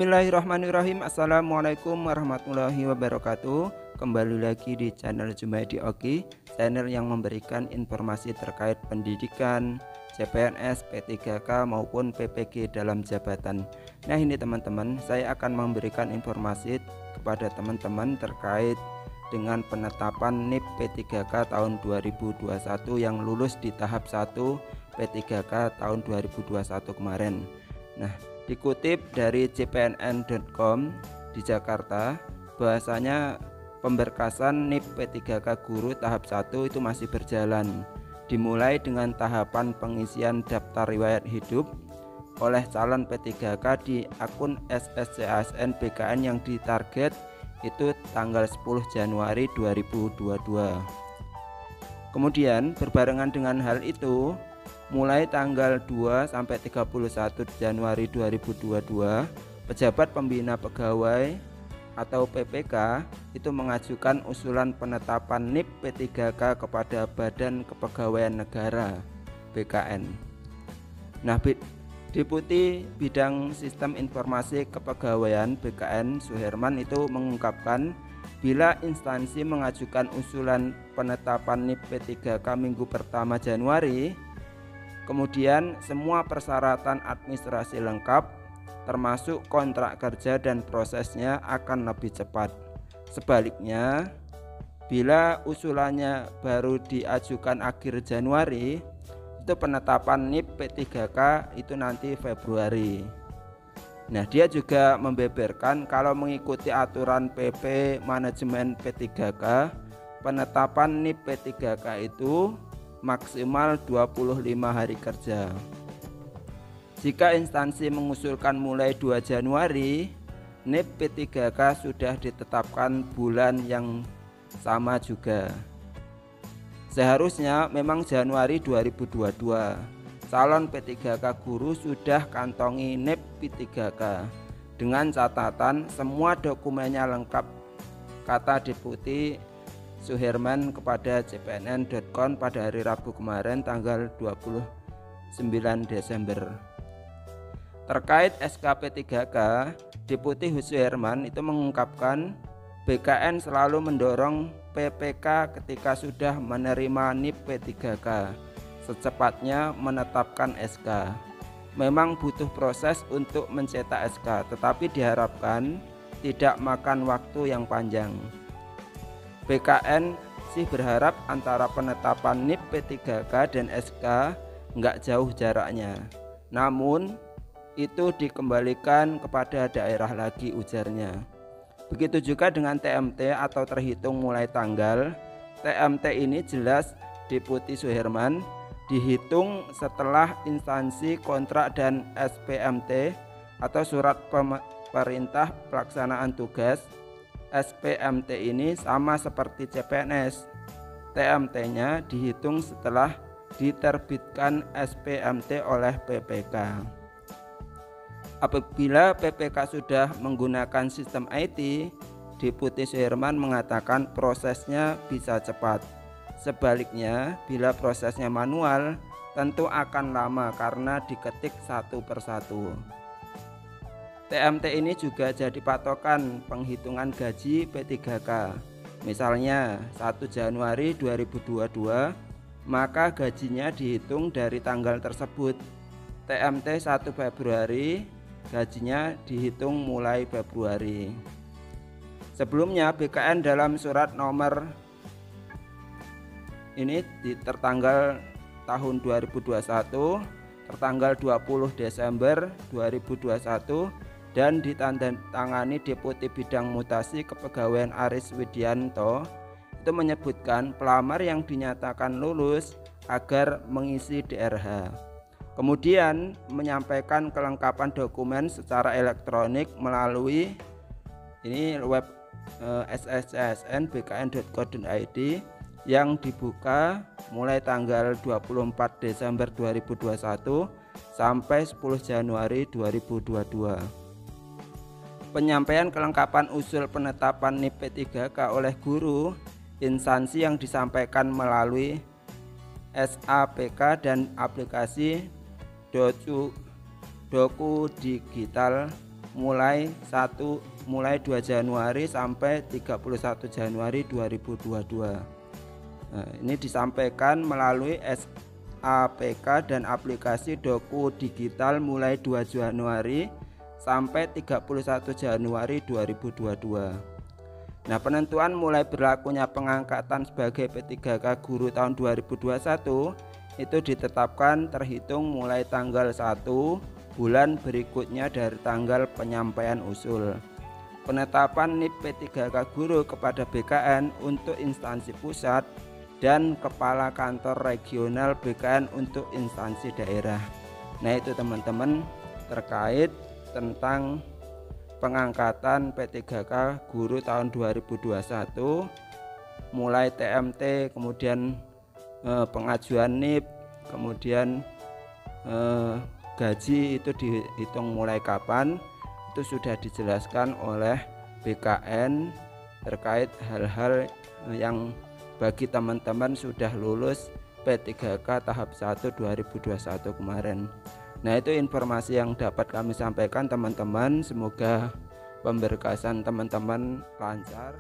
Bismillahirrahmanirrahim. Assalamualaikum warahmatullahi wabarakatuh. Kembali lagi di channel Jumaidi Oki, channel yang memberikan informasi terkait pendidikan, CPNS, P3K maupun PPG dalam jabatan. Nah ini teman-teman, saya akan memberikan informasi kepada teman-teman terkait dengan penetapan NIP P3K tahun 2021 yang lulus di tahap 1 P3K tahun 2021 kemarin. Nah, dikutip dari cpnn.com di Jakarta, bahwasanya pemberkasan NIP P3K guru tahap 1 itu masih berjalan, dimulai dengan tahapan pengisian daftar riwayat hidup oleh calon P3K di akun SSCASN BKN yang ditarget itu tanggal 10 Januari 2022. Kemudian berbarengan dengan hal itu, mulai tanggal 2 sampai 31 Januari 2022, pejabat pembina pegawai atau PPK itu mengajukan usulan penetapan NIP P3K kepada Badan Kepegawaian Negara BKN. Nah, Deputi Bidang Sistem Informasi Kepegawaian BKN Suherman itu mengungkapkan, bila instansi mengajukan usulan penetapan NIP P3K minggu pertama Januari, kemudian semua persyaratan administrasi lengkap termasuk kontrak kerja dan prosesnya akan lebih cepat. Sebaliknya, bila usulannya baru diajukan akhir Januari, itu penetapan NIP P3K itu nanti Februari. Nah, dia juga membeberkan kalau mengikuti aturan PP manajemen P3K, penetapan NIP P3K itu maksimal 25 hari kerja. Jika instansi mengusulkan mulai 2 Januari, NIP P3K sudah ditetapkan bulan yang sama juga. Seharusnya memang Januari 2022 calon P3K guru sudah kantongi NIP P3K dengan catatan semua dokumennya lengkap, kata Deputi Suherman kepada cpnn.com pada hari Rabu kemarin tanggal 29 Desember. Terkait SK P3K, Deputi Suherman itu mengungkapkan BKN selalu mendorong PPK ketika sudah menerima NIP P3K secepatnya menetapkan SK. Memang butuh proses untuk mencetak SK, tetapi diharapkan tidak makan waktu yang panjang. BKN sih berharap antara penetapan NIP P3K dan SK nggak jauh jaraknya. Namun itu dikembalikan kepada daerah lagi, ujarnya. Begitu juga dengan TMT atau terhitung mulai tanggal. TMT ini jelas Deputi Suherman dihitung setelah instansi kontrak dan SPMT atau surat perintah pelaksanaan tugas. SPMT ini sama seperti CPNS. TMT-nya dihitung setelah diterbitkan SPMT oleh PPK. Apabila PPK sudah menggunakan sistem IT, Deputi Suherman mengatakan prosesnya bisa cepat. Sebaliknya, bila prosesnya manual, tentu akan lama karena diketik satu persatu. TMT ini juga jadi patokan penghitungan gaji P3K. Misalnya 1 Januari 2022, maka gajinya dihitung dari tanggal tersebut. TMT 1 Februari, gajinya dihitung mulai Februari. Sebelumnya BKN dalam surat nomor ini tertanggal tahun 2021, tertanggal 20 Desember 2021 dan ditandatangani Deputi Bidang Mutasi Kepegawaian Aris Widianto, itu menyebutkan pelamar yang dinyatakan lulus agar mengisi DRH. Kemudian menyampaikan kelengkapan dokumen secara elektronik melalui ini web sscsnbkn.co.id yang dibuka mulai tanggal 24 Desember 2021 sampai 10 Januari 2022. Penyampaian kelengkapan usul penetapan NIP P3K oleh guru, instansi yang disampaikan melalui SAPK dan aplikasi Doku Digital mulai 2 Januari sampai 31 Januari 2022. Nah, ini disampaikan melalui SAPK dan aplikasi Doku Digital mulai 2 Januari sampai 31 Januari 2022. Nah, penentuan mulai berlakunya pengangkatan sebagai P3K guru tahun 2021 itu ditetapkan terhitung mulai tanggal 1 bulan berikutnya dari tanggal penyampaian usul. Penetapan NIP P3K guru kepada BKN untuk instansi pusat dan kepala kantor regional BKN untuk instansi daerah. Nah, itu teman-teman terkait tentang pengangkatan P3K guru tahun 2021 mulai TMT, kemudian pengajuan NIP, kemudian gaji itu dihitung mulai kapan, itu sudah dijelaskan oleh BKN terkait hal-hal yang bagi teman-teman sudah lulus P3K tahap 1 2021 kemarin. Nah, itu informasi yang dapat kami sampaikan teman-teman. Semoga pemberkasan teman-teman lancar.